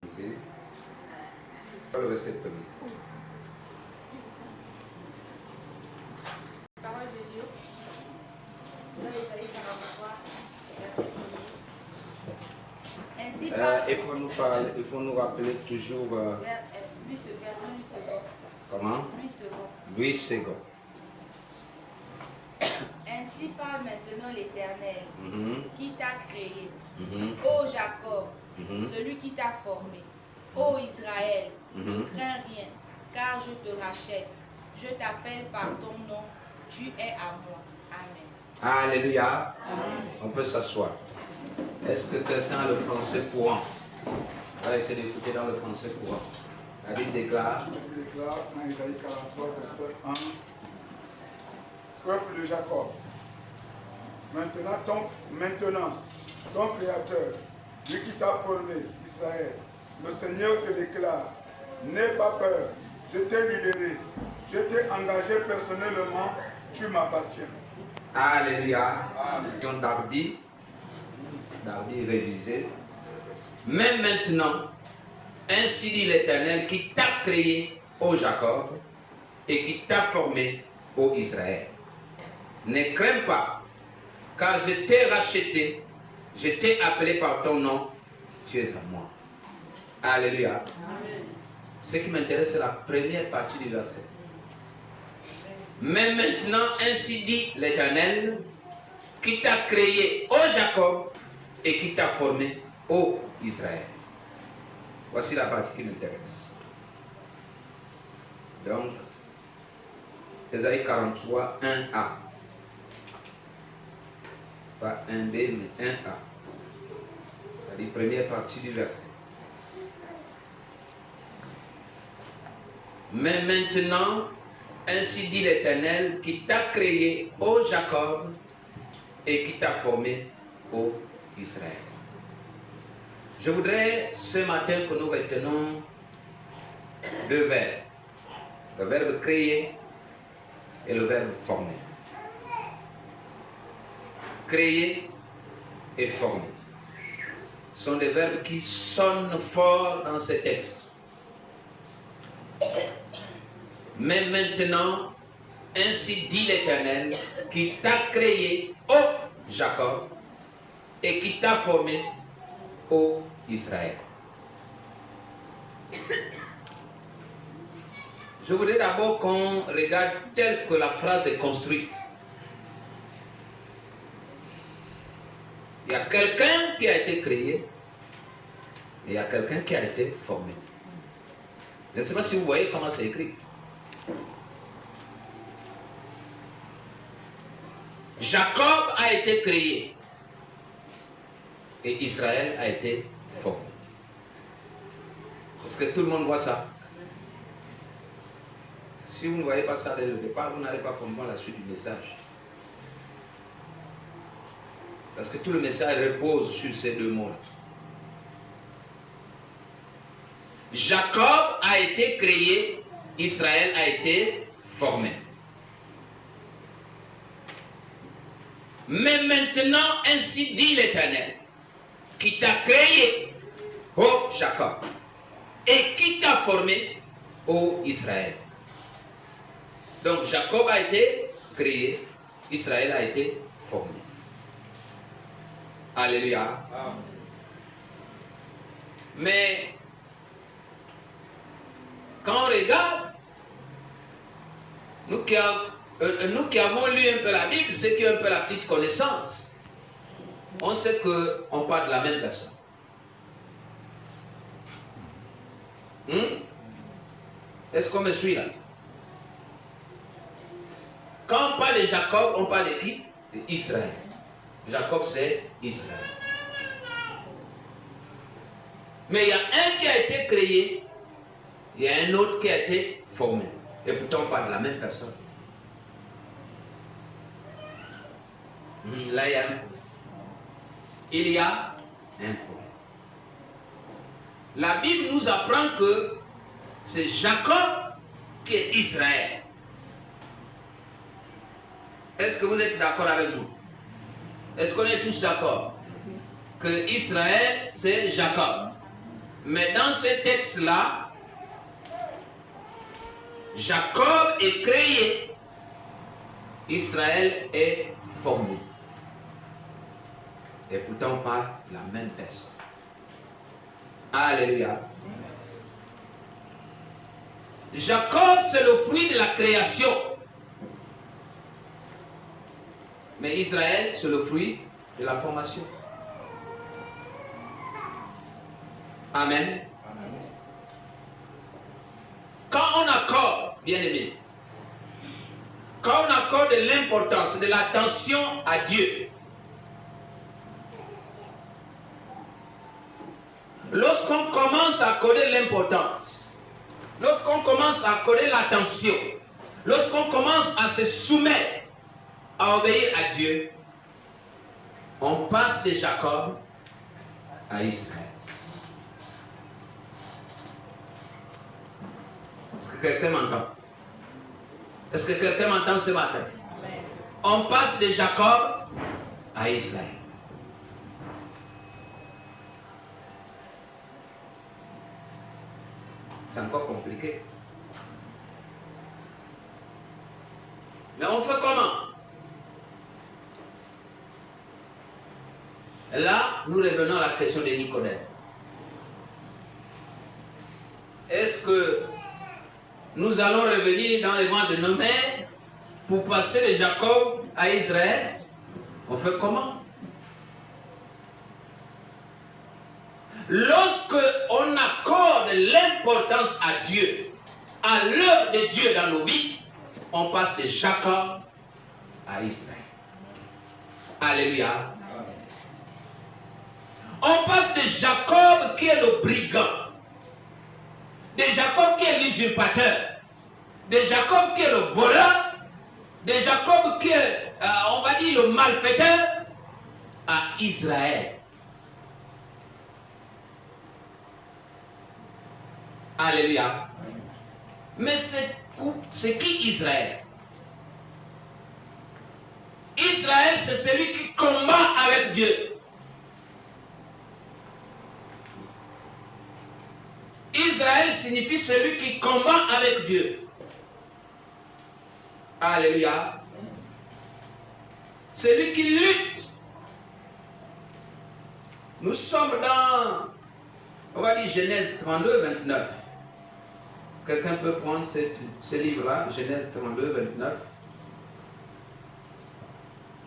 Ici, le verset premier. Parole de Dieu. Dans Ésaïe 43, verset 1. Ainsi parle. Il faut nous rappeler toujours. Lui second. Comment? Lui 8 second. secondes. Ainsi parle maintenant l'Éternel, qui t'a créé. Mhm. Ô Jacob, Mhm. celui qui t'a formé. Ô Israël, ne Mhm. crains rien, car je te rachète. Je t'appelle par ton nom, tu es à moi. Amen. Alléluia. On peut s'asseoir. Est-ce que quelqu'un a le français courant? On va essayer d'écouter dans le français courant. La Bible déclare. La Bible déclare dans Ésaïe 43, verset 1. Peuple de Jacob, maintenant, ton Créateur, lui qui t'a formé, Israël, le Seigneur te déclare, n'aie pas peur, je t'ai libéré, je t'ai engagé personnellement, tu m'appartiens. Alléluia. Amen. John Darby révisé. Mais maintenant, ainsi dit l'Éternel qui t'a créé, ô Jacob, et qui t'a formé, ô Israël. Ne crains pas, car je t'ai racheté, je t'ai appelé par ton nom, tu es à moi. Alléluia. Amen. Ce qui m'intéresse, c'est la première partie du verset. Mais maintenant, ainsi dit l'Éternel, qui t'a créé, ô Jacob, et qui t'a formé, ô Israël. Voici la partie qui m'intéresse. Donc, Ésaïe 43, 1a. Pas 1b, mais 1a. C'est-à-dire première partie du verset. Mais maintenant, ainsi dit l'Éternel qui t'a créé, ô Jacob, et qui t'a formé, ô Israël. Je voudrais ce matin que nous retenons deux verbes. Le verbe créer et le verbe former. Créer et former sont des verbes qui sonnent fort dans ce texte. Mais maintenant, ainsi dit l'Éternel qui t'a créé, ô Jacob, et qui t'a formé, ô Israël. Je voudrais d'abord qu'on regarde telle que la phrase est construite. Il y a quelqu'un qui a été créé, et il y a quelqu'un qui a été formé. Je ne sais pas si vous voyez comment c'est écrit. Jacob a été créé et Israël a été formé. Parce que tout le monde voit ça. Si vous ne voyez pas ça dès le départ, vous n'allez pas comprendre la suite du message. Parce que tout le message repose sur ces deux mots. Jacob a été créé, Israël a été formé. Mais maintenant, ainsi dit l'Éternel, qui t'a créé, ô Jacob, et qui t'a formé, ô Israël. Donc Jacob a été créé, Israël a été formé. Alléluia. Amen. Mais quand on regarde, nous qui avons lu un peu la Bible, ceux qui ont un peu la petite connaissance, on sait qu'on parle de la même personne. Est-ce qu'on me suit là? Quand on parle de Jacob, on parle de qui? D'Israël. Jacob, c'est Israël. Mais il y a un qui a été créé, il y a un autre qui a été formé. Et pourtant, on parle de la même personne. Là, il y a un problème. La Bible nous apprend que c'est Jacob qui est Israël. Est-ce que vous êtes d'accord avec nous? Est-ce qu'on est tous d'accord que Israël, c'est Jacob? Mais dans ce texte-là, Jacob est créé, Israël est formé. Et pourtant, on parle de la même personne. Alléluia. Jacob, c'est le fruit de la création. Mais Israël, c'est le fruit de la formation. Amen. Quand on accorde, bien aimé, quand on accorde de l'importance, de l'attention à Dieu, lorsqu'on commence à accorder l'importance, lorsqu'on commence à accorder l'attention, lorsqu'on commence à se soumettre, à obéir à Dieu, on passe de Jacob à Israël. Est-ce que quelqu'un m'entend? Est-ce que quelqu'un m'entend ce matin? Amen. On passe de Jacob à Israël. C'est encore compliqué. Mais on fait comment? Là, nous revenons à la question de Nicodème. Est-ce que nous allons revenir dans les ventres de nos mères pour passer de Jacob à Israël? On fait comment? Lorsque on accorde l'importance à Dieu, à l'œuvre de Dieu dans nos vies, on passe de Jacob à Israël. Alléluia. On passe de Jacob qui est le brigand, de Jacob qui est l'usurpateur, de Jacob qui est le voleur, de Jacob qui est, on va dire, le malfaiteur, à Israël. Alléluia. Mais c'est qui Israël? Israël, c'est celui qui combat avec Dieu. Israël signifie celui qui combat avec Dieu. Alléluia. Celui qui lutte. Nous sommes dans, on va dire, Genèse 32, 29. Quelqu'un peut prendre ce livre-là, Genèse 32, 29.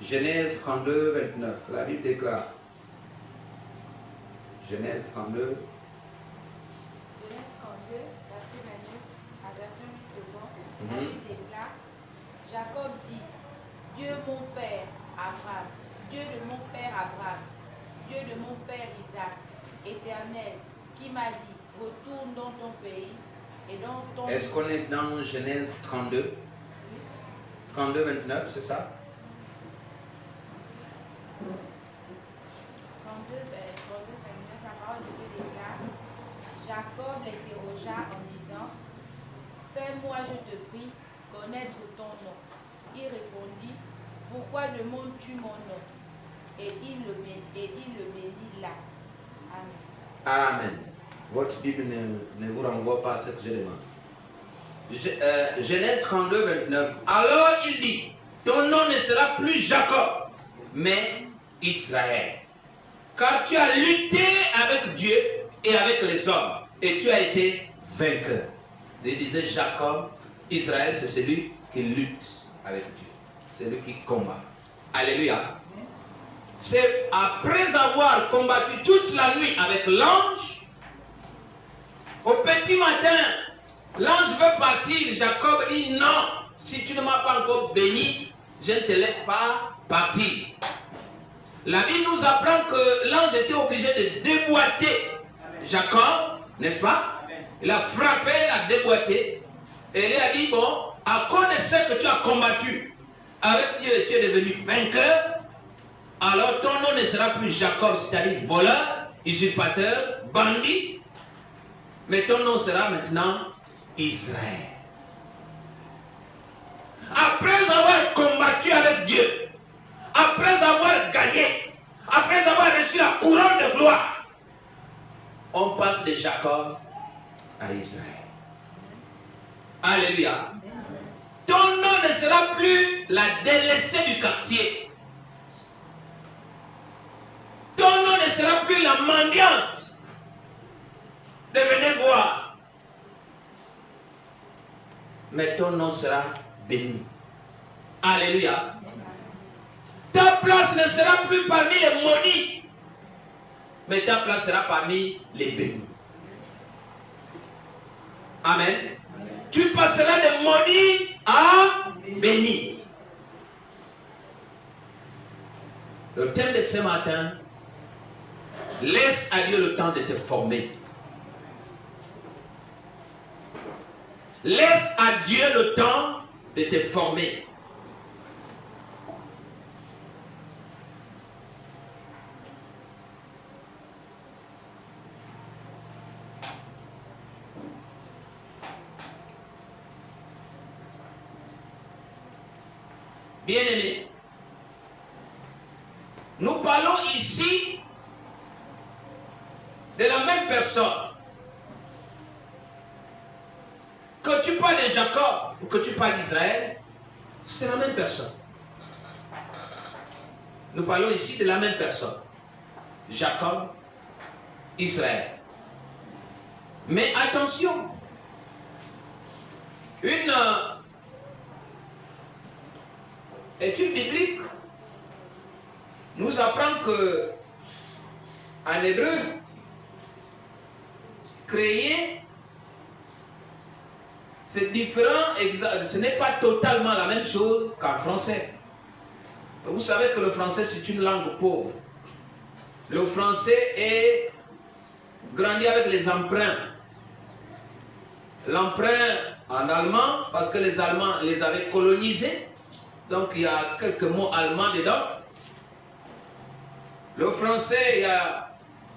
Genèse 32, 29. La Bible déclare. Genèse 32. Genèse 32, verset 29, à version 8 secondes. La Bible déclare, Jacob dit, Dieu mon père Abraham, Dieu de mon père Abraham, Dieu de mon père Isaac, Éternel, qui m'a dit, retourne dans ton pays et dans ton... Est-ce qu'on est dans Genèse 32? 32, 29, c'est ça? 32, 29, la parole de Dieu déclare, Jacob l'interrogea en disant, fais-moi, je te prie, connaître ton nom. Il répondit, pourquoi demandes-tu mon nom? Et il le bénit là. Amen. Amen. Votre Bible ne vous renvoie pas à ce que je demande. Genèse 32, 29. Alors il dit, ton nom ne sera plus Jacob, mais Israël. Car tu as lutté avec Dieu et avec les hommes, et tu as été vainqueur. Je disais Jacob, Israël, c'est celui qui lutte avec Dieu. C'est lui qui combat. Alléluia. C'est après avoir combattu toute la nuit avec l'ange, au petit matin, l'ange veut partir. Jacob dit non, si tu ne m'as pas encore béni, je ne te laisse pas partir. La Bible nous apprend que l'ange était obligé de déboîter Jacob, n'est-ce pas? Il a frappé, il a déboîté. Et il a dit, bon, à cause de ce que tu as combattu avec Dieu, tu es devenu vainqueur, alors ton nom ne sera plus Jacob, c'est-à-dire voleur, usurpateur, bandit, mais ton nom sera maintenant Israël. Après avoir combattu avec Dieu, après avoir gagné, après avoir reçu la couronne de gloire, on passe de Jacob à Israël. Alléluia. Ton nom ne sera plus la délaissée du quartier. Ton nom ne sera plus la mendiante de venir voir. Mais ton nom sera béni. Alléluia. Ta place ne sera plus parmi les maudits, mais ta place sera parmi les bénis. Amen. Tu passeras de maudit à béni. Le thème de ce matin, laisse à Dieu le temps de te former. Laisse à Dieu le temps de te former. Bien-aimés, nous parlons ici de la même personne. Que tu parles de Jacob ou que tu parles d'Israël, c'est la même personne. Nous parlons ici de la même personne. Jacob, Israël. Mais attention, une étude biblique nous apprend que en hébreu, créer, c'est différent, ce n'est pas totalement la même chose qu'en français. Vous savez que le français c'est une langue pauvre. Le français est grandi avec les emprunts. L'emprunt en allemand, parce que les Allemands les avaient colonisés. Donc il y a quelques mots allemands dedans. Le français,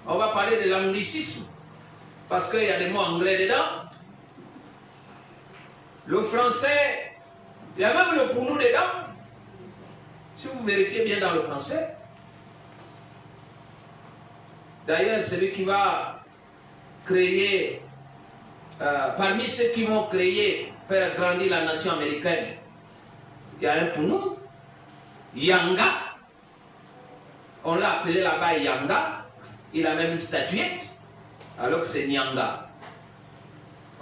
on va parler de l'anglicisme, parce qu'il y a des mots anglais dedans. Le français, il y a même le pour nous dedans. Si vous vérifiez bien dans le français. D'ailleurs, celui qui va créer, parmi ceux qui vont créer, faire grandir la nation américaine, il y a un pour nous, Yanga. On l'a appelé là-bas Yanga. Il a même une statuette, alors que c'est Nyanga.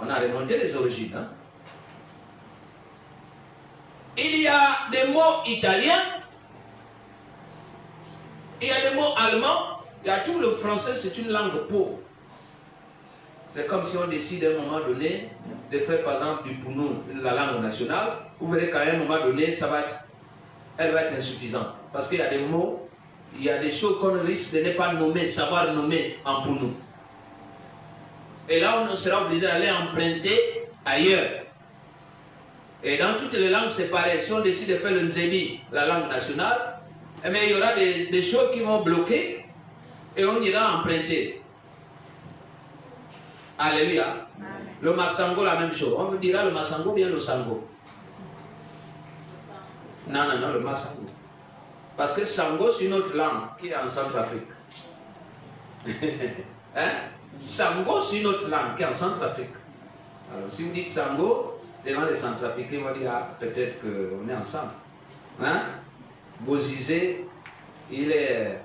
On a remonté les origines. Hein? Il y a des mots italiens, il y a des mots allemands, il y a tout le français, c'est une langue pauvre. C'est comme si on décide à un moment donné de faire par exemple du pounou, la langue nationale. Vous verrez qu'à un moment donné, elle va être insuffisante. Parce qu'il y a des mots, il y a des choses qu'on risque de ne pas nommer, savoir nommer en pounou. Et là, on sera obligé d'aller emprunter ailleurs. Et dans toutes les langues, c'est pareil. Si on décide de faire le nzébi, la langue nationale, eh bien, il y aura des choses qui vont bloquer et on ira emprunter. Alléluia. Amen. Le masango, la même chose. On vous dira le masango bien le sango. Non, le masango. Parce que sango, c'est une autre langue qui est en Centrafrique. Hein? Sango, c'est une autre langue qui est en Centrafrique. Alors, si vous dites sango, les gens des Centrafricains vont dire, ah, peut-être qu'on est ensemble. Hein? Bozizé, il est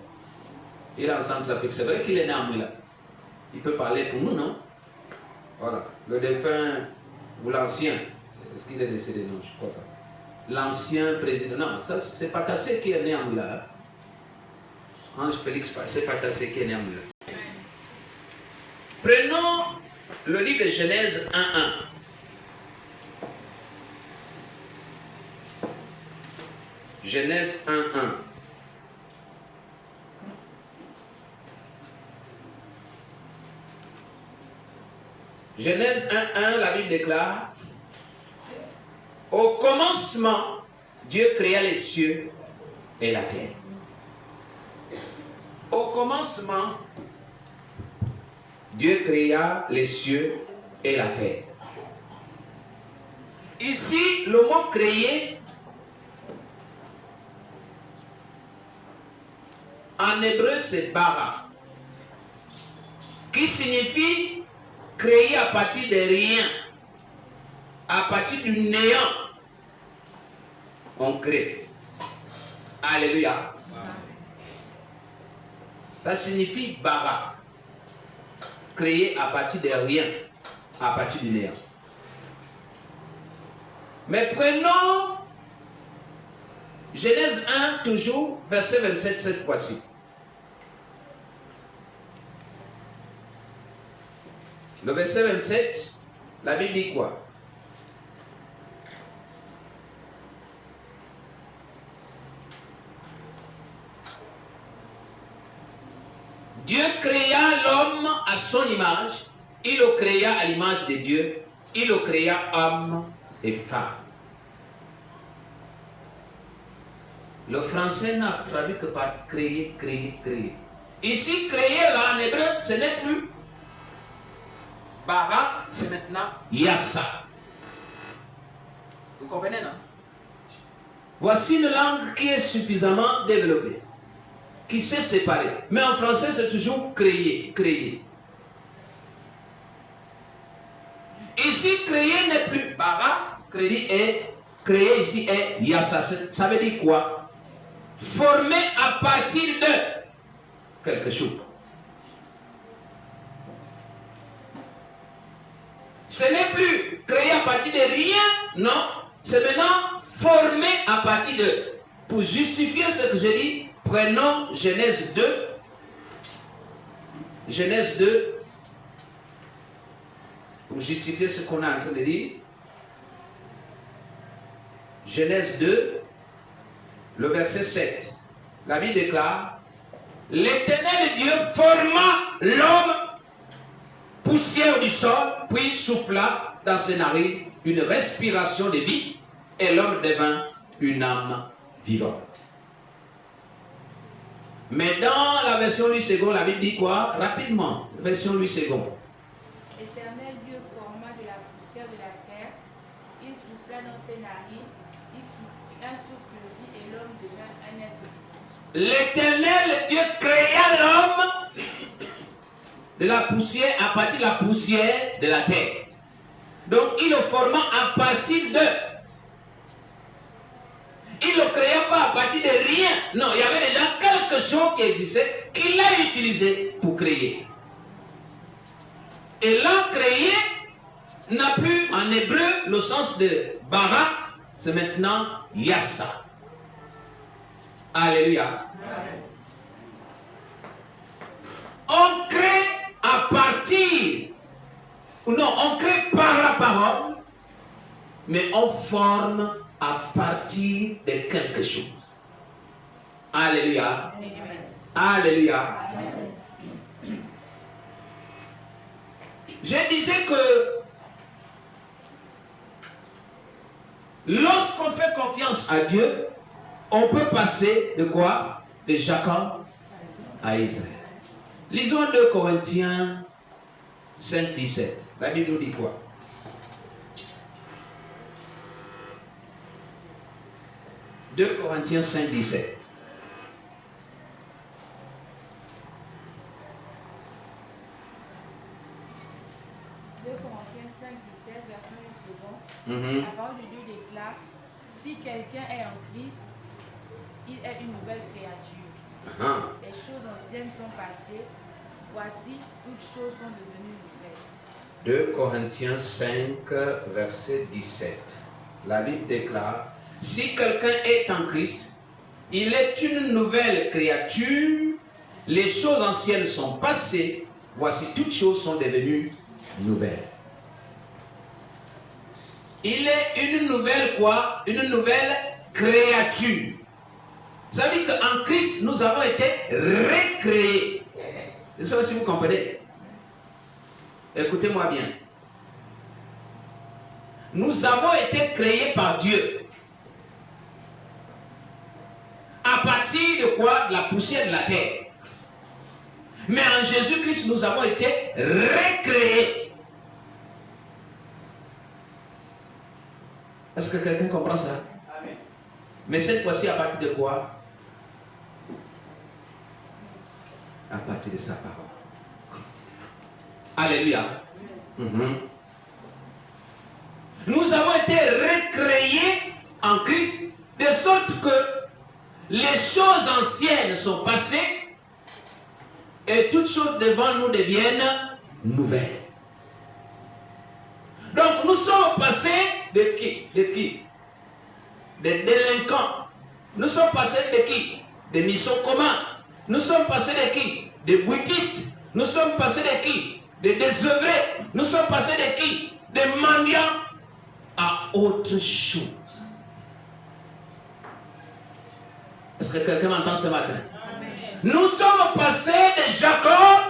en Centrafrique. C'est vrai qu'il est né en Mula. Il peut parler pour nous, non? Voilà. Le défunt, ou l'ancien, est-ce qu'il est décédé? Non, je ne crois pas. L'ancien président, non, ça c'est Patassé qui est né en Mula. Ange Félix, c'est Patassé qui est né en Mula. Prenons le livre de Genèse 1.1. Genèse 1.1. Genèse 1.1, la Bible déclare: au commencement, Dieu créa les cieux et la terre. Au commencement, Dieu créa les cieux et la terre. Ici, le mot créer, en hébreu, c'est bara. qui signifie créer à partir de rien, à partir du néant, on crée. Alléluia. Ça signifie bara, créer à partir de rien, à partir du néant. Mais prenons Genèse 1, toujours, verset 27, cette fois-ci. Le verset 27, la Bible dit quoi? Dieu créa l'homme à son image, il le créa à l'image de Dieu, il le créa homme et femme. Le français n'a traduit que par créer, créer, créer. Ici, créer là en hébreu, ce n'est plus bara, c'est maintenant yassa. Vous comprenez, non? Voici une langue qui est suffisamment développée, qui sait séparer. Mais en français, c'est toujours créer, créer. Ici, créer n'est plus bara, créer ici est yassa. Ça veut dire quoi? Formé à partir de quelque chose. Ce n'est plus créé à partir de rien, non. C'est maintenant formé à partir de. Pour justifier ce que je dis, prenons Genèse 2. Genèse 2. Pour justifier ce qu'on est en train de dire. Genèse 2. Le verset 7, la Bible déclare: l'Éternel Dieu forma l'homme, poussière du sol, puis souffla dans ses narines une respiration de vie, et l'homme devint une âme vivante. Mais dans la version Louis II, la Bible dit quoi? Rapidement, version Louis II. L'Éternel Dieu forma de la poussière de la terre, il souffla dans ses narines, un souffle de vie, et l'homme devint un être vivant. L'Éternel Dieu créa l'homme de la poussière, à partir de la poussière de la terre. Donc il le forma à partir de. Il ne le créa pas à partir de rien. Non, il y avait déjà quelque chose qui existait, qu'il a utilisé pour créer. Et là, créer n'a plus en hébreu le sens de bara, c'est maintenant yassa. Alléluia. Amen. On crée à partir, ou non, on crée par la parole, mais on forme à partir de quelque chose. Alléluia. Amen. Alléluia. Amen. Je disais que lorsqu'on fait confiance à Dieu, on peut passer de quoi? De Jacob à Israël. Lisons 2 Corinthiens 5, 17. La Bible nous dit quoi? « 2 Corinthiens 5, 17. La parole de Dieu déclare: si quelqu'un est en Christ, il est une nouvelle créature. Les choses anciennes sont passées, voici, toutes choses sont devenues nouvelles. 2 Corinthiens 5, verset 17. La Bible déclare: si quelqu'un est en Christ, il est une nouvelle créature, les choses anciennes sont passées, voici, toutes choses sont devenues nouvelles. Il est une nouvelle quoi? Une nouvelle créature. Ça veut dire qu'en Christ, nous avons été recréés. Je ne sais pas si vous comprenez. Écoutez-moi bien. Nous avons été créés par Dieu. À partir de quoi? De la poussière de la terre. Mais en Jésus-Christ, nous avons été recréés. Est-ce que quelqu'un comprend ça? Amen. Mais cette fois-ci, à partir de quoi? À partir de sa parole. Alléluia. Nous avons été recréés en Christ de sorte que les choses anciennes sont passées et toutes choses devant nous deviennent nouvelles. Donc nous sommes passés de qui? Des délinquants. Nous sommes passés de qui? Des missions communs. Nous sommes passés de qui? Des bouddhistes. Nous sommes passés de qui? Des désœuvrés. Nous sommes passés de qui? Des mendiants à autre chose. Est-ce que quelqu'un m'entend ce matin? Amen. Nous sommes passés de Jacob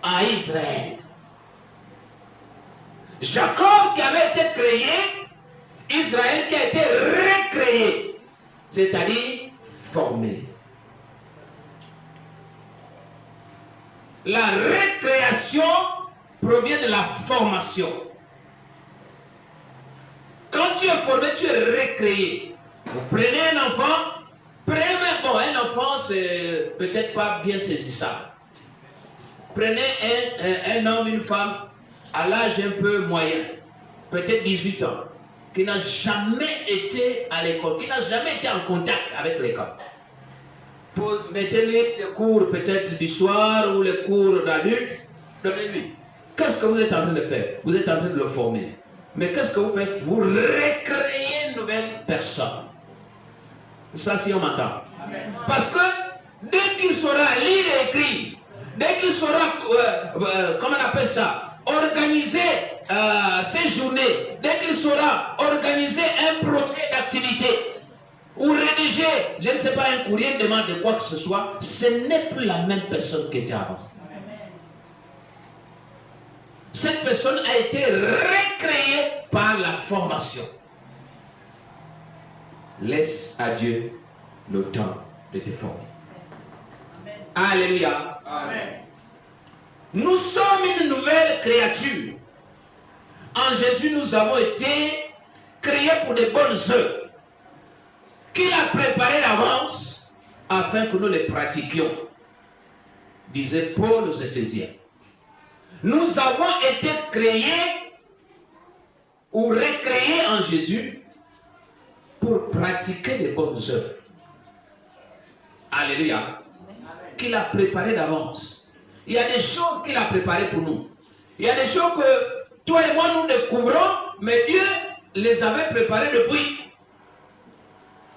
à Israël. Jacob qui avait été créé, Israël qui a été recréé, c'est-à-dire formé. La récréation provient de la formation. Quand tu es formé, tu es recréé. Vous prenez un enfant, un enfant c'est peut-être pas bien saisissable. Prenez un homme, une femme à l'âge un peu moyen, peut-être 18 ans, qui n'a jamais été à l'école, qui n'a jamais été en contact avec l'école. Mettez-lui les cours peut-être du soir ou les cours d'adultes, donnez-lui. Qu'est-ce que vous êtes en train de faire? Vous êtes en train de le former. Mais qu'est-ce que vous faites? Vous recréez une nouvelle personne. C'est ça si on m'entend. Parce que dès qu'il saura lire et écrire, dès qu'il saura, comment on appelle ça, organiser ses journées, dès qu'il saura organiser un projet d'activité, ou rédiger, je ne sais pas, un courrier, une demande de quoi que ce soit, ce n'est plus la même personne qui était avant. Cette personne a été recréée par la formation. Laisse à Dieu le temps de te former. Amen. Alléluia. Amen. Nous sommes une nouvelle créature. En Jésus, nous avons été créés pour de bonnes œuvres qu'il a préparées d'avance afin que nous les pratiquions, disait Paul aux Éphésiens. Nous avons été créés ou recréés en Jésus pour pratiquer les bonnes œuvres. Alléluia. Qu'il a préparées d'avance. Il y a des choses qu'il a préparées pour nous. Il y a des choses que toi et moi nous découvrons, mais Dieu les avait préparées depuis.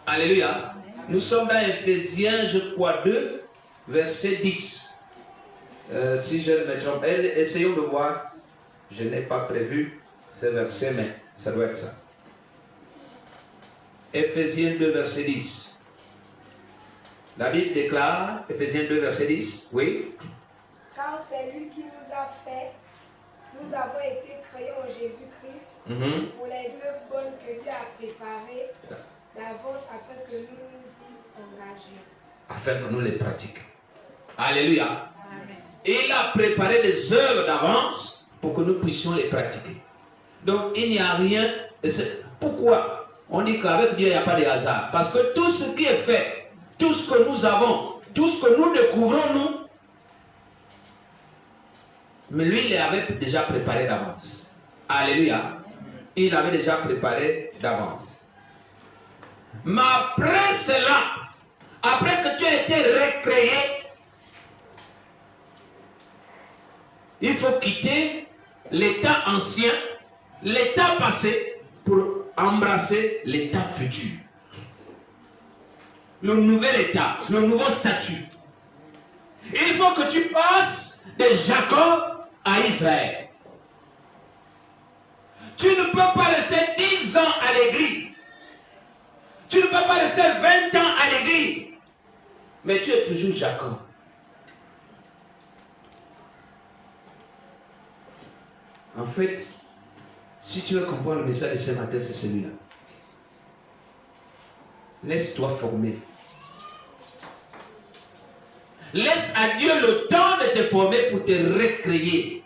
Alléluia. Nous sommes dans Éphésiens, je crois, 2, verset 10. Si je ne me trompe, essayons de voir. Je n'ai pas prévu ce verset, mais ça doit être ça. Éphésiens 2, verset 10. La Bible déclare, Éphésiens 2, verset 10, oui. Car c'est lui qui nous a fait, nous avons été créés en Jésus-Christ pour les œuvres bonnes que Dieu a préparées d'avance afin que nous nous y engagions. Afin que nous les pratiquions. Alléluia. Amen. Il a préparé des œuvres d'avance pour que nous puissions les pratiquer. Donc il n'y a rien. Pourquoi on dit qu'avec Dieu il n'y a pas de hasard? Parce que tout ce qui est fait, tout ce que nous avons, tout ce que nous découvrons, nous, mais lui il l'avait déjà préparé d'avance. Alléluia. Il l'avait déjà préparé d'avance. Mais après cela, après que tu aies été recréé, il faut quitter l'état ancien, l'état passé, pour embrasser l'état futur. Le nouvel état, le nouveau statut. Il faut que tu passes de Jacob à Israël. Tu ne peux pas rester 10 ans à l'église. Tu ne peux pas rester 20 ans à l'église. Mais tu es toujours Jacob. En fait, si tu veux comprendre le message de ce matin, c'est celui-là. Laisse-toi former. Laisse à Dieu le temps de te former pour te recréer.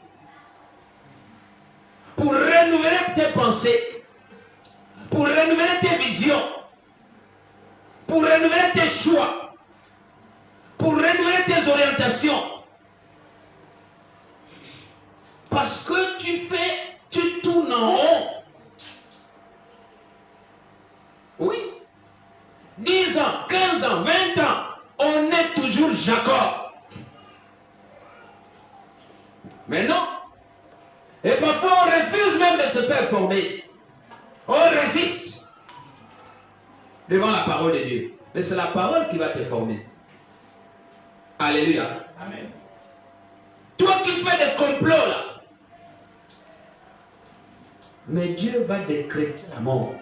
Pour renouveler tes pensées. Pour renouveler tes visions. Pour renouveler tes choix. Pour renouveler tes orientations. Parce de se faire former, on résiste devant la parole de Dieu. Mais c'est la parole qui va te former. Alléluia. Amen. Toi qui fais des complots là, mais Dieu va décréter la mort.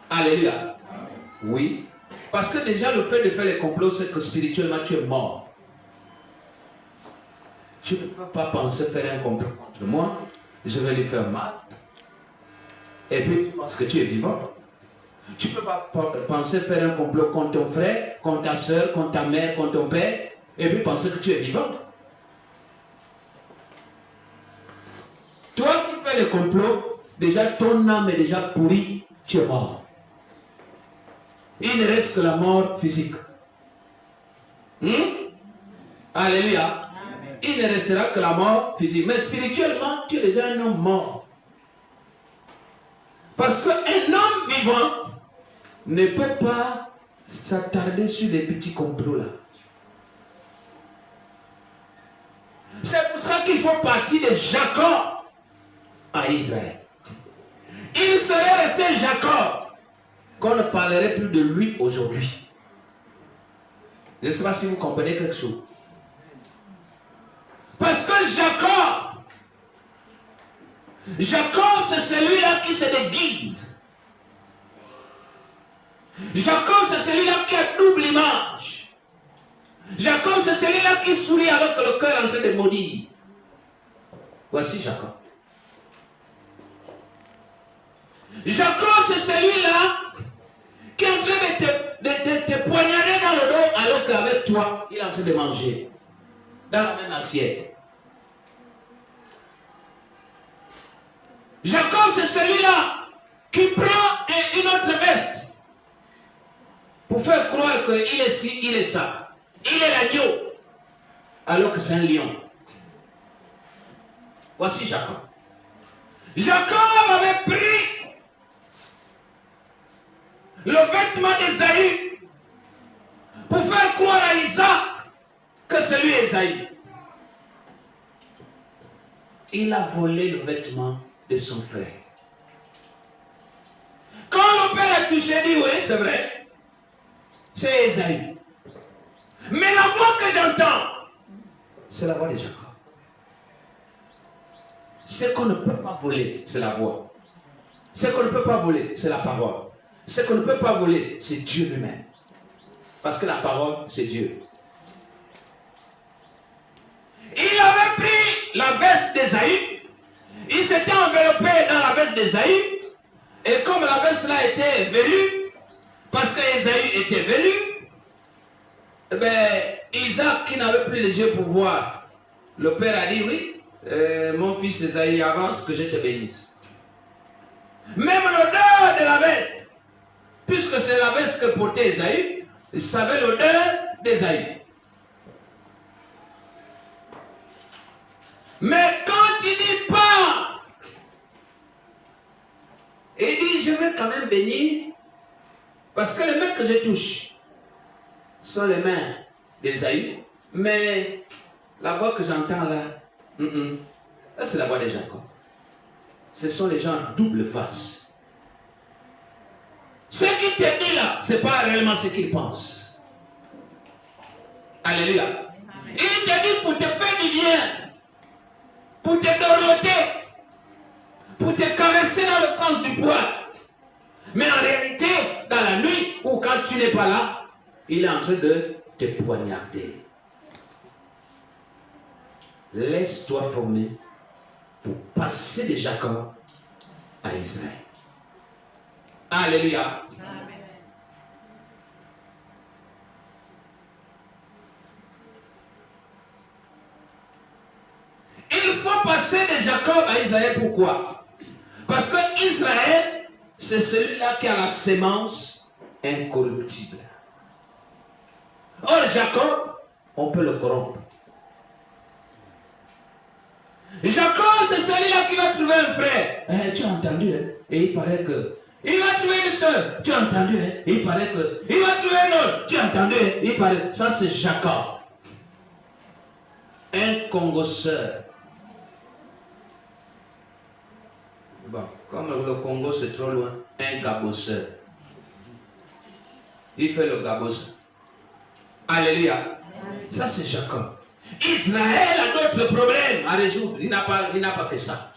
Alléluia. Amen. Oui. Parce que déjà le fait de faire les complots, c'est que spirituellement tu es mort. Tu ne peux pas penser faire un complot contre moi, je vais lui faire mal. Et puis tu penses que tu es vivant. Tu ne peux pas penser faire un complot contre ton frère, contre ta soeur, contre ta mère, contre ton père, et puis penser que tu es vivant. Toi qui fais le complot, déjà ton âme est déjà pourrie, tu es mort. Il ne reste que la mort physique. Alléluia. Amen. Il ne restera que la mort physique. Mais spirituellement, tu es déjà un homme mort. Parce qu'un homme vivant ne peut pas s'attarder sur des petits complots là. C'est pour ça qu'il faut partir de Jacob à Israël. Il serait resté Jacob qu'on ne parlerait plus de lui aujourd'hui. Je ne sais pas si vous comprenez quelque chose. Parce que Jacob c'est celui-là qui se déguise. Jacob c'est celui-là qui a double image. Jacob c'est celui-là qui sourit alors que le cœur est en train de maudire. Voici Jacob. Jacob c'est celui-là qui est en train de te poignarder dans le dos alors qu'avec toi, il est en train de manger dans la même assiette. Jacob, c'est celui-là qui prend une autre veste pour faire croire qu'il est ci, il est ça. Il est l'agneau alors que c'est un lion. Voici Jacob. Jacob avait pris le vêtement d'Ésaü pour faire croire à Isaac que c'est lui Ésaü. Il a volé le vêtement de son frère. Quand le père a touché, il dit oui, c'est vrai, c'est Ésaü. Mais la voix que j'entends, c'est la voix de Jacob. Ce qu'on ne peut pas voler, c'est la voix. Ce qu'on ne peut pas voler, c'est la parole. Ce qu'on ne peut pas voler, c'est Dieu lui-même. Parce que la parole, c'est Dieu. Il avait pris la veste d'Ésaü. Il s'était enveloppé dans la veste d'Ésaü. Et comme la veste là était velue, parce qu'Ésaü était velu, Isaac qui n'avait plus les yeux pour voir, le père a dit oui, mon fils Ésaü, avance que je te bénisse. Même l'odeur de la veste, puisque c'est la veste que portait Ésaü, il savait l'odeur d'Ésaü. Mais quand il dit pas, il dit je vais quand même bénir, parce que les mains que je touche sont les mains d'Ésaü, mais la voix que j'entends là, là c'est la voix de Jacob. Ce sont les gens double face. Ce qui te dit là, ce n'est pas réellement ce qu'ils pensent. Alléluia. Il te dit pour te faire du bien, pour te dorloter, pour te caresser dans le sens du poil. Mais en réalité, dans la nuit, ou quand tu n'es pas là, il est en train de te poignarder. Laisse-toi former pour passer de Jacob à Israël. Alléluia. Amen. Il faut passer de Jacob à Israël. Pourquoi? Parce que Israël, c'est celui-là qui a la sémence incorruptible. Or, Jacob, on peut le corrompre. Jacob, c'est celui-là qui va trouver un frère. Tu as entendu, hein? Et il paraît que... Il va trouver une soeur. Tu as entendu, hein? Et il paraît que... Il va trouver un autre. Tu as entendu, hein? Il paraît... Ça, c'est Jacob. Un congosseur. Bon, comme le Congo c'est trop loin, un gabosseur. Il fait le gabosseur. Alléluia. Ça c'est Jacob. Israël a d'autres problèmes à résoudre. Il n'a pas que ça.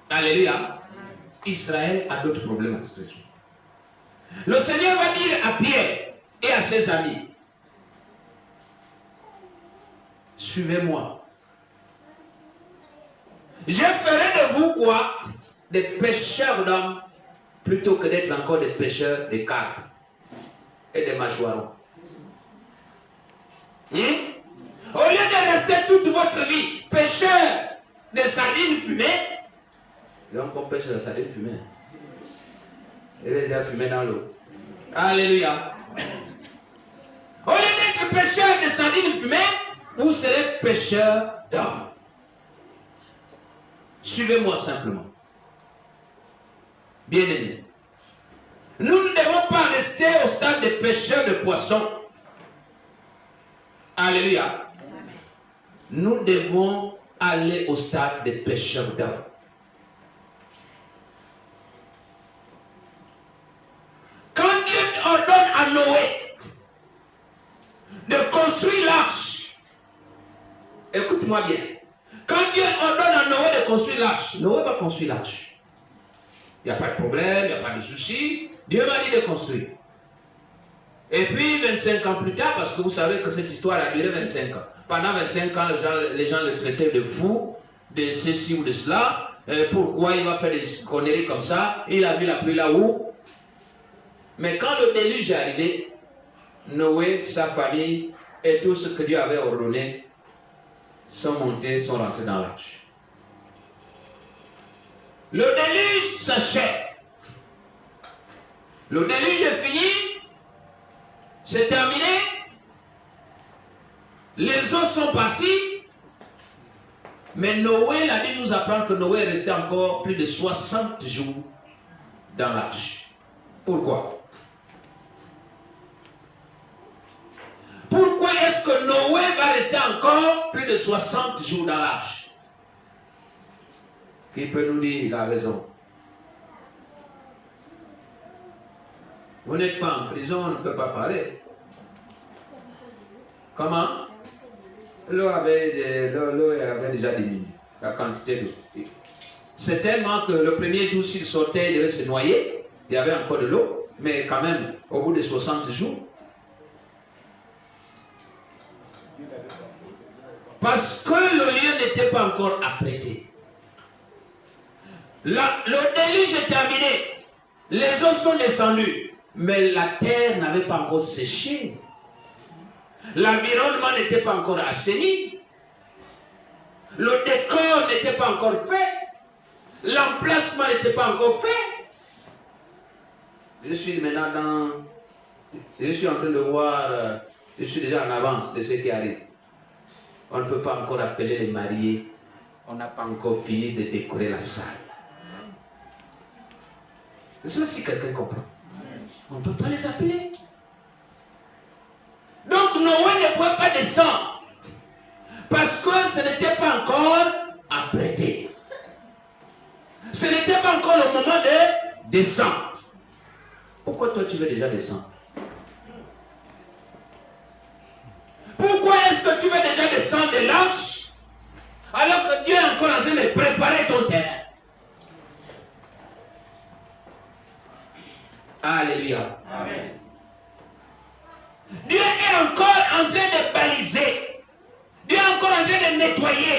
Alléluia. Israël a d'autres problèmes à résoudre. Le Seigneur va dire à Pierre et à ses amis, suivez-moi. Je ferai de vous quoi? Des pêcheurs d'hommes plutôt que d'être encore des pêcheurs de carpes et de mâchoirons. Au lieu de rester toute votre vie pêcheur de sardines fumées, donc on pêche la sardine fumée. Elle est déjà fumée dans l'eau. Alléluia. Au lieu d'être pêcheur de sardines fumées, vous serez pêcheur d'hommes. Suivez-moi simplement. Bien-aimés, nous ne devons pas rester au stade de pêcheurs de poissons. Alléluia. Nous devons aller au stade de pêcheurs d'hommes. Quand Dieu ordonne à Noé de construire l'arche, écoute-moi bien. Quand Dieu ordonne à Noé de construire l'arche, Noé va construire l'arche. Il n'y a pas de problème, il n'y a pas de souci. Dieu m'a dit de construire. Et puis 25 ans plus tard, parce que vous savez que cette histoire a duré 25 ans. Pendant 25 ans, les gens le traitaient de fou, de ceci ou de cela. Pourquoi il va faire des conneries comme ça? Il a vu la pluie là-haut. Mais quand le déluge est arrivé, Noé, sa famille et tout ce que Dieu avait ordonné sont montés, sont rentrés dans l'arche. Le déluge s'achève. Le déluge est fini. C'est terminé. Les eaux sont parties. Mais Noé, la Bible nous apprend que Noé est resté encore plus de 60 jours dans l'arche. Pourquoi? Pourquoi est-ce que Noé va rester encore plus de 60 jours dans l'arche? Qui peut nous dire la raison? Vous n'êtes pas en prison, on ne peut pas parler. Comment? L'eau avait déjà diminué, la quantité d'eau. C'est tellement que le premier jour, s'il sortait, il devait se noyer. Il y avait encore de l'eau, mais quand même, au bout de 60 jours. Parce que le lieu n'était pas encore apprêté. Le déluge est terminé. Les eaux sont descendues. Mais la terre n'avait pas encore séché. L'environnement n'était pas encore assaini. Le décor n'était pas encore fait. L'emplacement n'était pas encore fait. Je suis maintenant dans... Je suis en train de voir... je suis déjà en avance de ce qui arrive. On ne peut pas encore appeler les mariés. On n'a pas encore fini de décorer la salle. Je ne sais pas si quelqu'un comprend. On ne peut pas les appeler. Donc Noé ne pouvait pas descendre. Parce que ce n'était pas encore apprêté. Ce n'était pas encore le moment de descendre. Pourquoi toi tu veux déjà descendre? Pourquoi est-ce que tu veux déjà descendre de l'arche alors que Dieu est encore en train de préparer ton terrain? Alléluia. Amen. Dieu est encore en train de baliser. Dieu est encore en train de nettoyer.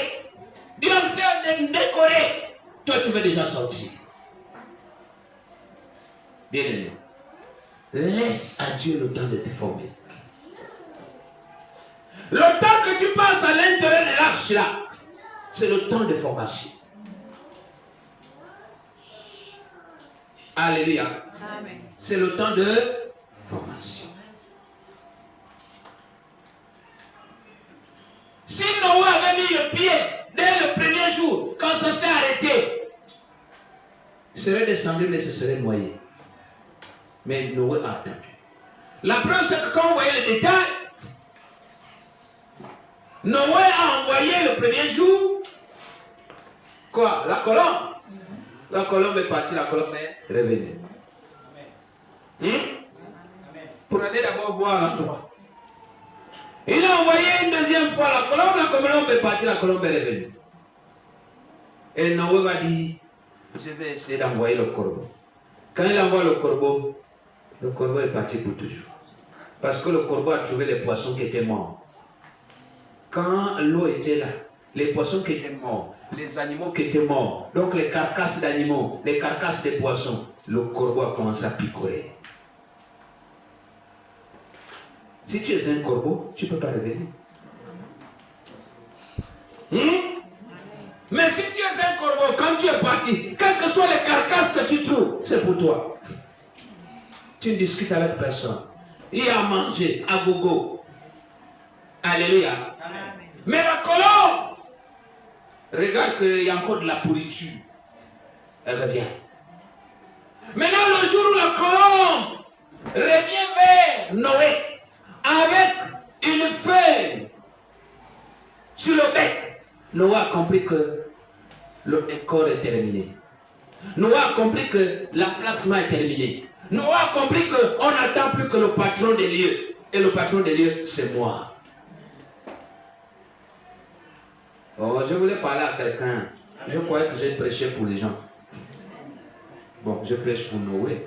Dieu est en train de décorer. Toi, tu veux déjà sortir. Bien aimé. Laisse à Dieu le temps de te former. Le temps que tu passes à l'intérieur de l'arche là, c'est le temps de formation. Alléluia. Amen. C'est le temps de formation. Si Noé avait mis le pied dès le premier jour, quand ça s'est arrêté, il serait descendu mais ce serait noyé. Mais Noé a attendu. La preuve c'est que quand vous voyez le détail, Noé a envoyé le premier jour, quoi? La colombe. La colombe est partie, la colombe est revenue. Pour aller d'abord voir l'endroit. Il a envoyé une deuxième fois la colombe est partie, la colombe est revenue. Et Noé va dire, je vais essayer d'envoyer le corbeau. Quand il envoie le corbeau est parti pour toujours. Parce que le corbeau a trouvé les poissons qui étaient morts. Quand l'eau était là, les poissons qui étaient morts, les animaux qui étaient morts, donc les carcasses d'animaux, les carcasses des poissons, le corbeau a commencé à picorer. Si tu es un corbeau, tu ne peux pas revenir. Mais si tu es un corbeau, quand tu es parti, quelles que soient les carcasses que tu trouves, c'est pour toi. Tu ne discutes avec personne. Il y a à manger, à gogo. Alléluia. Amen. Mais la colombe, regarde qu'il y a encore de la pourriture. Elle revient. Maintenant, le jour où la colombe revient vers Noé avec une feuille sur le bec, Noé a compris que le décor est terminé. Noé a compris que l'emplacement est terminé. Noé a compris qu'on n'attend plus que le patron des lieux. Et le patron des lieux, c'est moi. Oh, je voulais parler à quelqu'un. Je croyais que j'ai prêché pour les gens. Bon, je prêche pour Noé.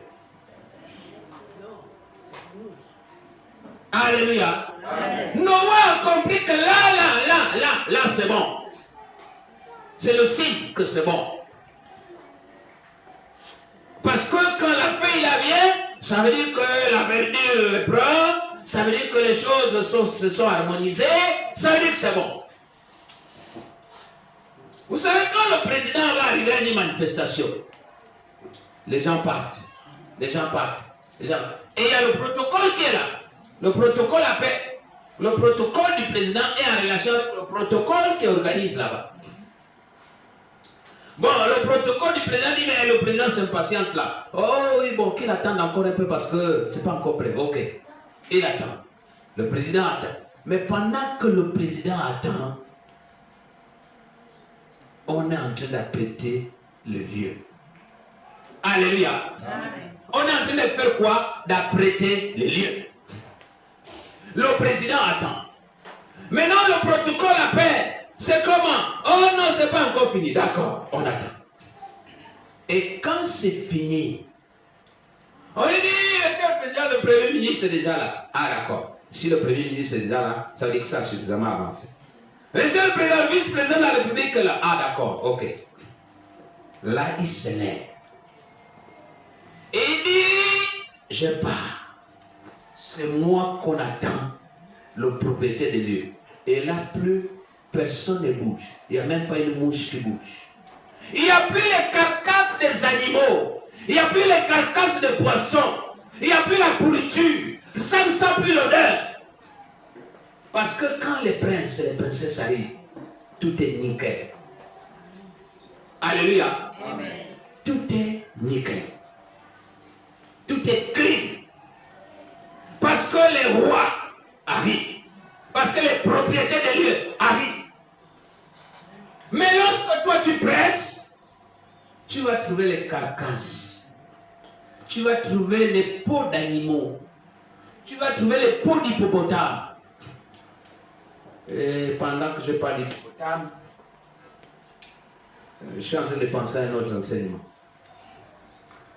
Alléluia. Amen. Noé a compris que là, c'est bon. C'est le signe que c'est bon. Parce que quand la feuille là vient, ça veut dire que la verdure le prend, ça veut dire que les choses se sont harmonisées, ça veut dire que c'est bon. Vous savez, quand le président va arriver à une manifestation, les gens partent. Et il y a le protocole qui est là. Le protocole appelle. Le protocole du président est en relation avec le protocole qui organise là-bas. Bon, le protocole du président dit, mais le président s'impatiente là. Oh oui, bon, qu'il attende encore un peu parce que c'est pas encore prêt. Ok. Il attend. Le président attend. Mais pendant que le président attend, on est en train d'apprêter le lieu. Alléluia. Amen. On est en train de faire quoi? D'apprêter le lieu. Le président attend. Maintenant, le protocole appelle. C'est comment? Oh non, c'est pas encore fini. D'accord, on attend. Et quand c'est fini, on lui dit, monsieur le président, le premier ministre est déjà là. Ah d'accord. Si le premier ministre est déjà là, ça veut dire que ça a suffisamment avancé. Monsieur le président, le vice-président de la République est là. Ah d'accord, ok. Là, il s'énerve. Et il dit, je pars. C'est moi qu'on attend, le propriétaire des lieux. Et là, plus personne ne bouge. Il n'y a même pas une mouche qui bouge. Il n'y a plus les carcasses des animaux. Il n'y a plus les carcasses des poissons. Il n'y a plus la pourriture. Ça ne sent plus l'odeur. Parce que quand les princes et les princesses arrivent, tout est nickel. Alléluia. Amen. Tout est nickel. Tout est clean. Parce que les rois arrivent. Parce que les propriétaires des lieux arrivent. Mais lorsque toi tu presses, tu vas trouver les carcasses. Tu vas trouver les peaux d'animaux. Tu vas trouver les peaux d'hippopotame. Et pendant que je parle d'hippopotame, je suis en train de penser à un autre enseignement.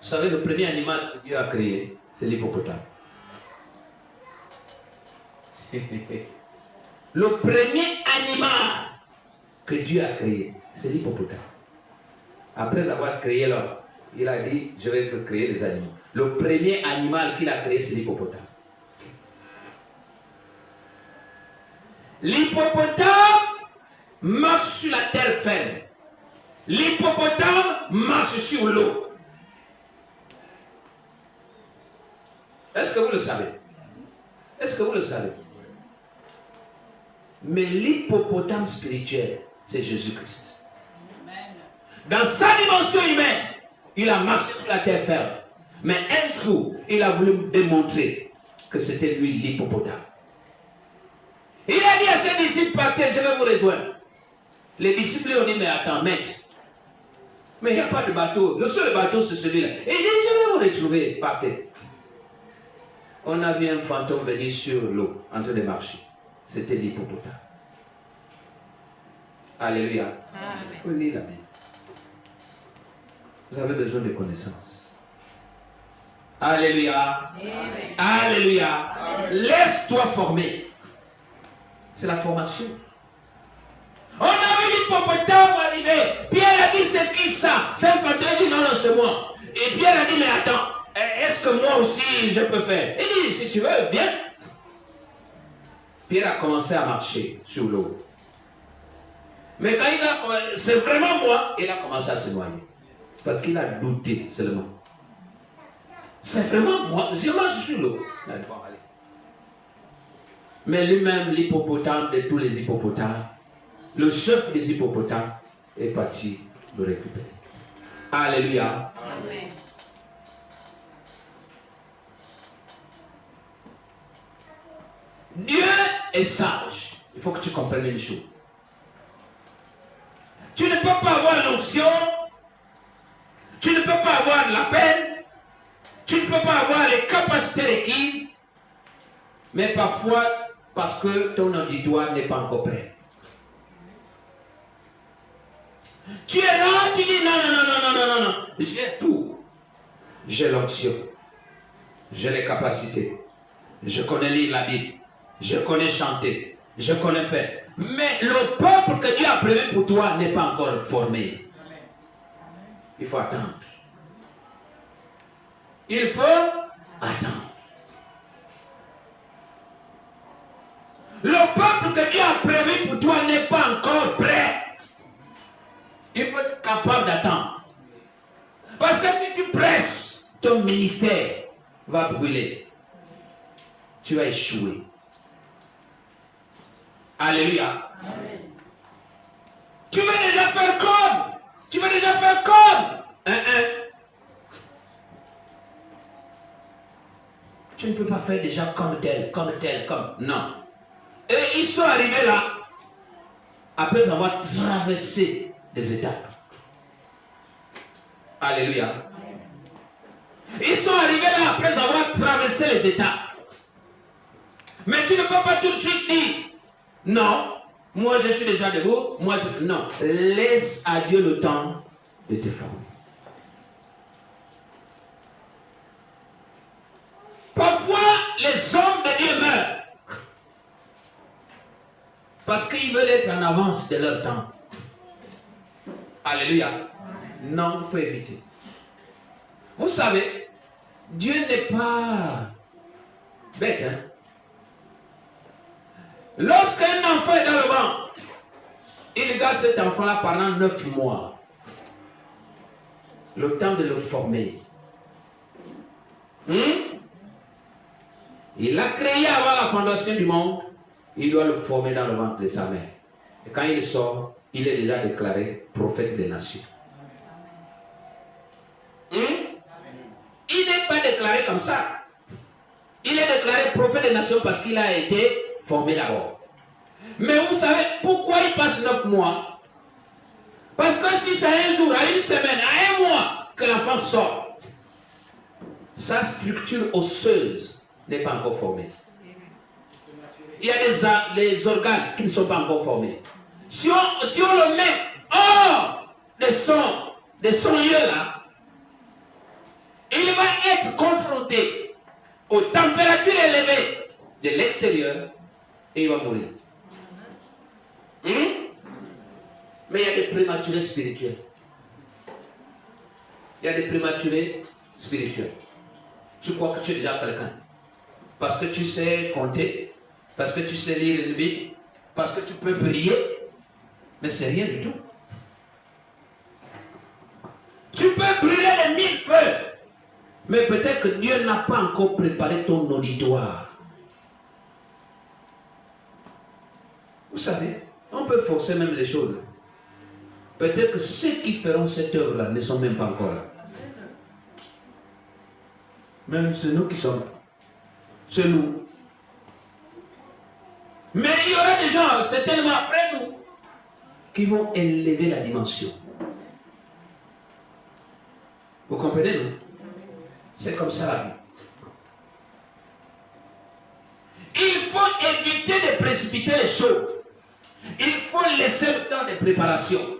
Vous savez, le premier animal que Dieu a créé, c'est l'hippopotame. Le premier animal que Dieu a créé, c'est l'hippopotame. Après avoir créé l'homme, il a dit, je vais créer les animaux. Le premier animal qu'il a créé, c'est l'hippopotame. L'hippopotame marche sur la terre ferme. L'hippopotame marche sur l'eau. Est-ce que vous le savez? Est-ce que vous le savez? Mais l'hippopotame spirituel, c'est Jésus-Christ. Dans sa dimension humaine, il a marché sur la terre ferme. Mais un jour, il a voulu démontrer que c'était lui l'hippopotame. Il a dit à ses disciples, partez, je vais vous rejoindre. Les disciples ont dit, mais attends, maître, Mais il n'y a pas de bateau. Le seul bateau, c'est celui-là. Et il dit, je vais vous retrouver, partez. On a vu un fantôme venir sur l'eau, en train de marcher. C'était l'hippopotame. Alléluia. Vous lisez la Bible. Vous avez besoin de connaissances. Alléluia. Amen. Alléluia. Laisse-toi former. C'est la formation. On a vu l'hippopotame arriver. Pierre a dit, c'est qui ça? C'est un fantôme. Il dit, non, non, c'est moi. Et Pierre a dit, mais attends, est-ce que moi aussi je peux faire? Il dit, si tu veux, viens. Pierre a commencé à marcher sur l'eau. Mais quand il a, c'est vraiment moi, il a commencé à se noyer. Parce qu'il a douté seulement. C'est vraiment moi, je marche sur l'eau. Mais lui-même, l'hippopotame de tous les hippopotames, le chef des hippopotames, est parti le récupérer. Alléluia. Amen. Dieu est sage. Il faut que tu comprennes une chose. Tu ne peux pas avoir l'onction, tu ne peux pas avoir la peine, tu ne peux pas avoir les capacités requises, mais parfois, parce que ton auditoire n'est pas encore prêt. Tu es là, tu dis non, non, non, non, non, non, non, j'ai tout. J'ai l'onction, j'ai les capacités, je connais lire la Bible, je connais chanter, je connais faire. Mais le peuple que Dieu a prévu pour toi n'est pas encore formé. Il faut attendre. Il faut attendre. Le peuple que Dieu a prévu pour toi n'est pas encore prêt. Il faut être capable d'attendre. Parce que si tu presses, ton ministère va brûler. Tu vas échouer. Alléluia. Amen. Tu veux déjà faire comme. Tu veux déjà faire comme. Tu ne peux pas faire déjà comme tel, comme. Non. Et ils sont arrivés là, après avoir traversé des étapes. Alléluia. Amen. Ils sont arrivés là, après avoir traversé les étapes. Mais tu ne peux pas tout de suite dire, non, moi je suis déjà debout, non. Laisse à Dieu le temps de te former. Parfois, les hommes de Dieu meurent parce qu'ils veulent être en avance de leur temps. Alléluia. Non, il faut éviter. Vous savez, Dieu n'est pas bête, hein? Lorsqu'un enfant est dans le ventre, il garde cet enfant-là pendant 9 mois. Le temps de le former. Il l'a créé avant la fondation du monde. Il doit le former dans le ventre de sa mère. Et quand il sort, il est déjà déclaré prophète des nations. Il n'est pas déclaré comme ça. Il est déclaré prophète des nations parce qu'il a été formé d'abord. Mais vous savez pourquoi il passe 9 mois? Parce que si c'est un jour, à une semaine, à un mois que l'enfant sort, sa structure osseuse n'est pas encore formée. Il y a des organes qui ne sont pas encore formés. Si on le met hors des sons lieux là, il va être confronté aux températures élevées de l'extérieur et il va mourir. Mais il y a des prématurés spirituels. Il y a des prématurés spirituels. Tu crois que tu es déjà quelqu'un. Parce que tu sais compter, parce que tu sais lire le Bible, parce que tu peux prier, mais c'est rien du tout. Tu peux brûler les 1000 feux, mais peut-être que Dieu n'a pas encore préparé ton auditoire. Vous savez, on peut forcer même les choses. Peut-être que ceux qui feront cette œuvre-là ne sont même pas encore là. Même c'est nous qui sommes là. C'est nous. Mais il y aura des gens, certainement après nous, qui vont élever la dimension. Vous comprenez, non? C'est comme ça la vie. Il faut éviter de précipiter les choses. Il faut laisser le temps de préparation.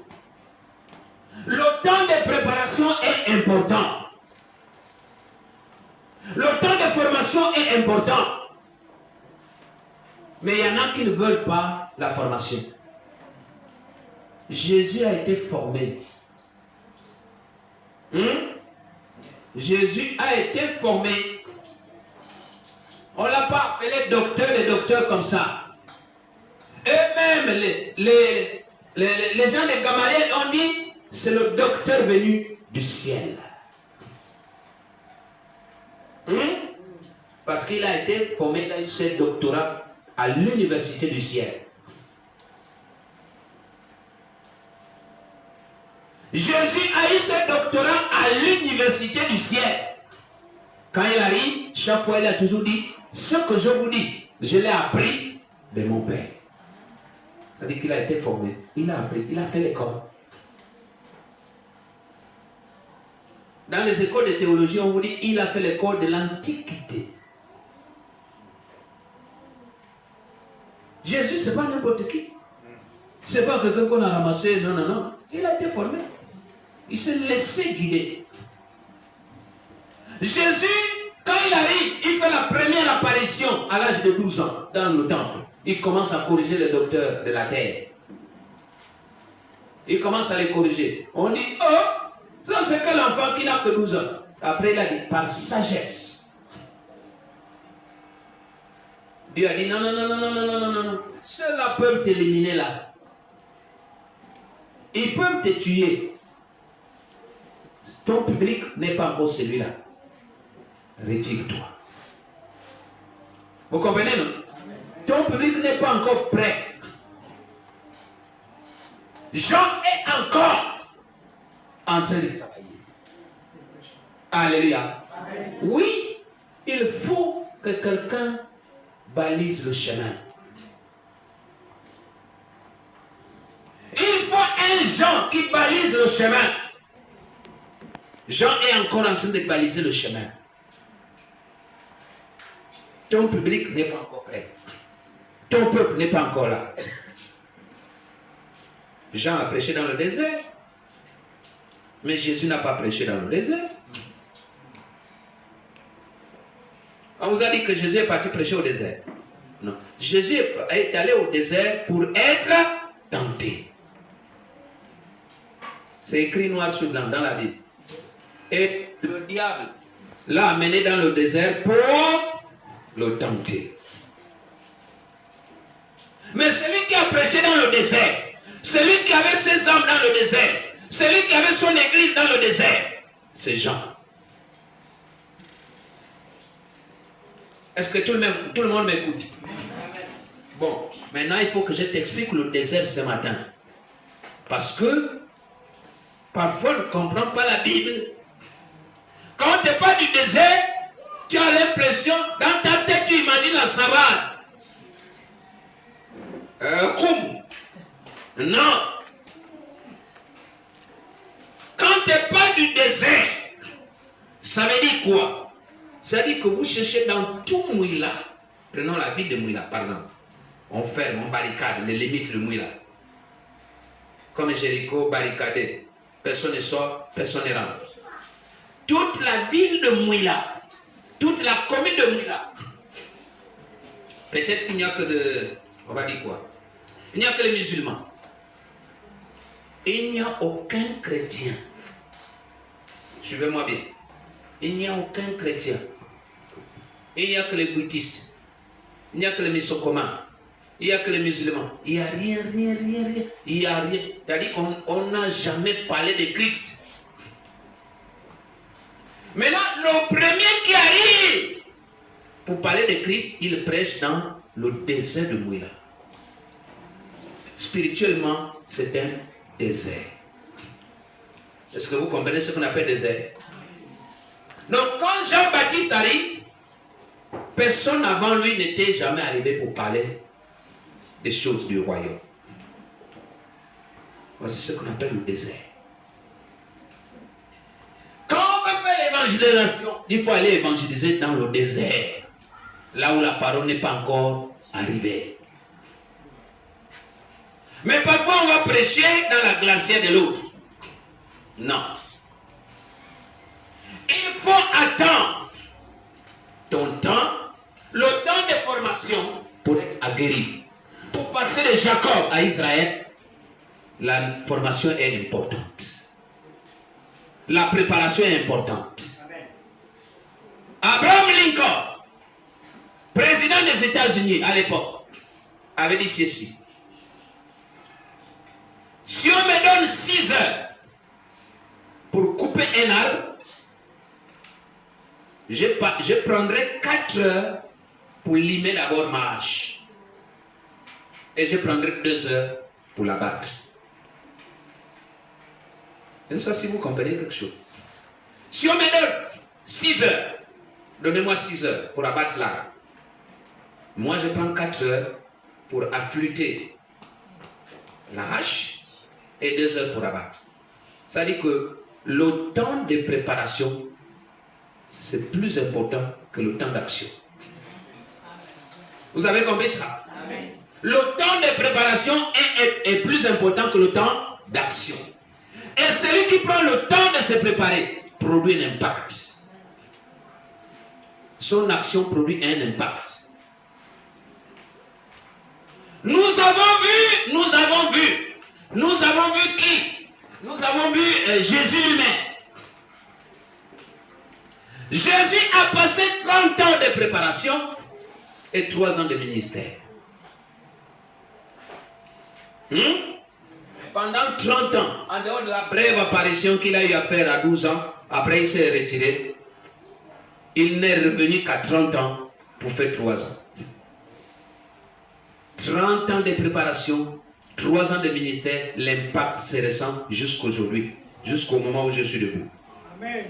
Le temps de préparation est important. Le temps de formation est important. Mais il y en a qui ne veulent pas la formation. Jésus a été formé. Jésus a été formé. On ne l'a pas appelé docteur des docteurs comme ça. Et même les gens de Gamaliel ont dit, c'est le docteur venu du ciel. Parce qu'il a été formé, il a eu ce doctorat à l'université du ciel. Jésus a eu ce doctorat à l'université du ciel. Quand il arrive, chaque fois il a toujours dit, ce que je vous dis, je l'ai appris de mon Père. C'est-à-dire qu'il a été formé, il a appris, il a fait l'école. Dans les écoles de théologie, on vous dit, il a fait l'école de l'Antiquité. Jésus, ce n'est pas n'importe qui. Ce n'est pas quelqu'un qu'on a ramassé, non, non, non. Il a été formé. Il s'est laissé guider. Jésus, quand il arrive, il fait la première apparition à l'âge de 12 ans dans le temple. Il commence à corriger les docteurs de la terre. Il commence à les corriger. On dit, oh, ça c'est que l'enfant qui n'a que 12 ans. Après, il a dit, par sagesse. Dieu a dit, non, non, non, non, non, non, non, non, non. Ceux-là peuvent t'éliminer là. Ils peuvent te tuer. Ton public n'est pas encore celui-là. Retire-toi. Vous comprenez, non? Ton public n'est pas encore prêt. Jean est encore en train de travailler. Alléluia. Oui, il faut que quelqu'un balise le chemin. Il faut un Jean qui balise le chemin. Jean est encore en train de baliser le chemin. Ton public n'est pas encore prêt. Ton peuple n'est pas encore là. Jean a prêché dans le désert. Mais Jésus n'a pas prêché dans le désert. On vous a dit que Jésus est parti prêcher au désert. Non. Jésus est allé au désert pour être tenté. C'est écrit noir sur blanc dans la Bible. Et le diable l'a amené dans le désert pour le tenter. Mais celui qui a prêché dans le désert, celui qui avait ses âmes dans le désert, celui qui avait son église dans le désert, c'est Jean. Est-ce que tout le monde m'écoute? Bon, maintenant il faut que je t'explique le désert ce matin. Parce que parfois on ne comprend pas la Bible. Quand tu n'es pas du désert, tu as l'impression, dans ta tête tu imagines la savane. Non. Quand tu n'es pas du désert, ça veut dire quoi? Ça veut dire que vous cherchez dans tout Mouila. Prenons la ville de Mouila, par exemple. On ferme, on barricade les limites de Mouila. Comme Jéricho, barricadé. Personne ne sort, personne ne rentre. Toute la ville de Mouila, toute la commune de Mouila. Peut-être qu'il n'y a que de... On va dire quoi? Il n'y a que les musulmans. Il n'y a aucun chrétien. Suivez-moi bien. Il n'y a aucun chrétien. Il n'y a que les bouddhistes. Il n'y a que les musulmans. Il n'y a que les musulmans. Il n'y a rien. Il n'y a rien. C'est-à-dire qu'on n'a jamais parlé de Christ. Maintenant, le premier qui arrive pour parler de Christ, il prêche dans le désert de Mouila. Spirituellement, c'est un désert. Est-ce que vous comprenez ce qu'on appelle désert? Donc, quand Jean-Baptiste arrive, personne avant lui n'était jamais arrivé pour parler des choses du royaume. Voici ce qu'on appelle le désert. Quand on l'évangélisation, il faut aller évangéliser dans le désert, là où la parole n'est pas encore arrivée. Mais parfois on va prêcher dans la glacière de l'autre. Non. Il faut attendre ton temps, le temps de formation pour être aguerri. Pour passer de Jacob à Israël, la formation est importante. La préparation est importante. Abraham Lincoln, président des États-Unis à l'époque, avait dit ceci. Si on me donne 6 heures pour couper un arbre, je prendrai 4 heures pour limer d'abord ma hache. Et je prendrai 2 heures pour la battre. Et ça, si vous comprenez quelque chose. Si on me donne 6 heures, donnez-moi 6 heures pour abattre l'arbre. Moi, je prends 4 heures pour affûter la hache et 2 heures pour abattre. Ça dit que le temps de préparation, c'est plus important que le temps d'action. Vous avez compris ça? Amen. Le temps de préparation est plus important que le temps d'action. Et celui qui prend le temps de se préparer produit un impact. Son action produit un impact. Nous avons vu qui? Nous avons vu Jésus lui-même. Jésus a passé 30 ans de préparation et 3 ans de ministère. Pendant 30 ans, en dehors de la brève apparition qu'il a eu à faire à 12 ans, après il s'est retiré, il n'est revenu qu'à 30 ans pour faire 3 ans. 30 ans de préparation, 3 ans de ministère, l'impact se ressent jusqu'aujourd'hui, jusqu'au moment où je suis debout. Amen.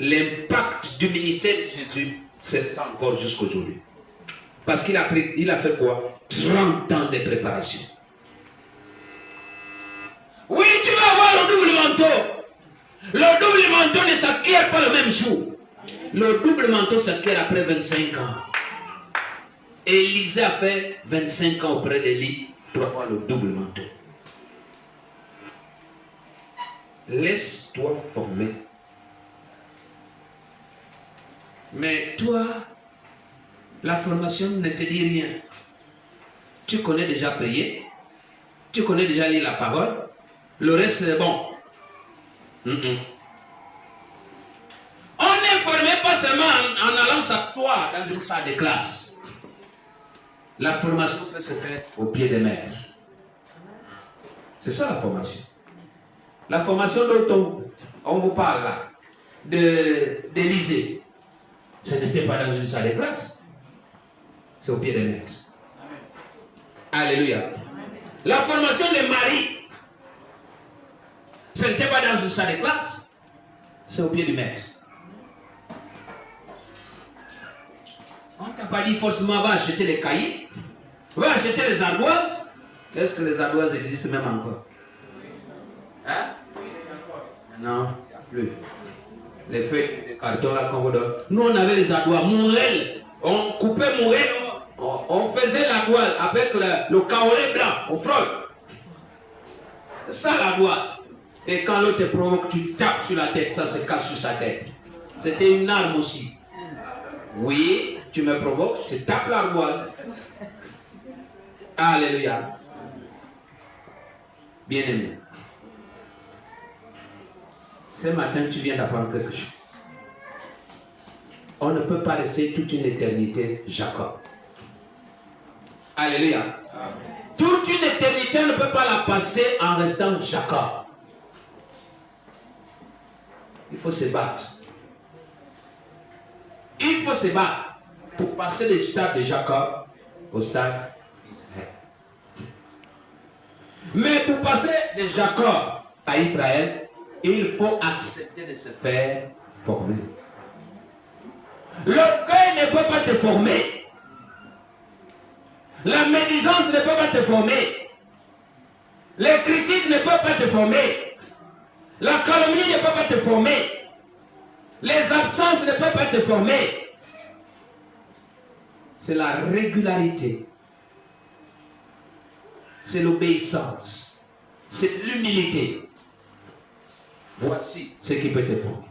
L'impact du ministère de Jésus se ressent encore jusqu'aujourd'hui. Parce qu'il a fait quoi? 30 ans de préparation. Oui, tu vas avoir le double manteau. Le double manteau ne s'acquiert pas le même jour. Le double manteau s'acquiert après 25 ans. Et Élisée a fait 25 ans auprès d'Élie pour avoir le double manteau. Laisse-toi former. Mais toi, la formation ne te dit rien. Tu connais déjà prier. Tu connais déjà lire la parole. Le reste c'est bon. On n'est formé pas seulement en allant s'asseoir dans une salle de classe. La formation peut se faire au pied des maîtres. C'est ça la formation. La formation dont on vous parle là, d'Élysée, ce n'était pas dans une salle de classe. C'est au pied des maîtres. Alléluia. La formation de Marie, ce n'était pas dans une salle de classe. C'est au pied du maître. On ne t'a pas dit forcément va acheter les cahiers, va acheter les ardoises. Est-ce que les ardoises existent même encore? Hein? Non, il n'y a plus. Les feuilles de carton là qu'on vous donne. Nous on avait les ardoises, mourelles. On coupait mourelles, on faisait l'ardoise avec le kaolé blanc, on frotte. Ça l'ardoise. Et quand l'autre te provoque, tu tapes sur la tête, ça se casse sur sa tête. C'était une arme aussi. Oui, tu me provoques, tu tapes l'ardoise. Alléluia. Bien-aimé. Ce matin, tu viens d'apprendre quelque chose. On ne peut pas rester toute une éternité Jacob. Alléluia. Amen. Toute une éternité, on ne peut pas la passer en restant Jacob. Il faut se battre. Il faut se battre pour passer du stade de Jacob au stade d'Israël. Mais pour passer de Jacob à Israël, il faut accepter de se faire former. L'orgueil ne peut pas te former. La médisance ne peut pas te former. Les critiques ne peuvent pas te former. La calomnie ne peut pas te former. Les absences ne peuvent pas te former. C'est la régularité. C'est l'obéissance. C'est l'humilité. Voici ce qui peut te former.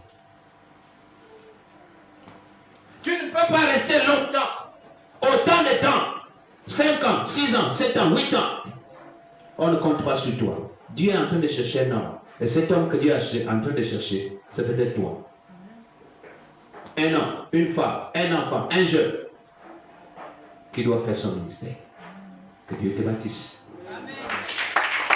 Tu ne peux pas rester longtemps. Autant de temps. 5 ans, 6 ans, 7 ans, 8 ans. On ne compte pas sur toi. Dieu est en train de chercher un homme. Et cet homme que Dieu est en train de chercher, c'est peut-être toi. Un homme, une femme, un enfant, un jeune qui doit faire son ministère. Que Dieu te bâtisse.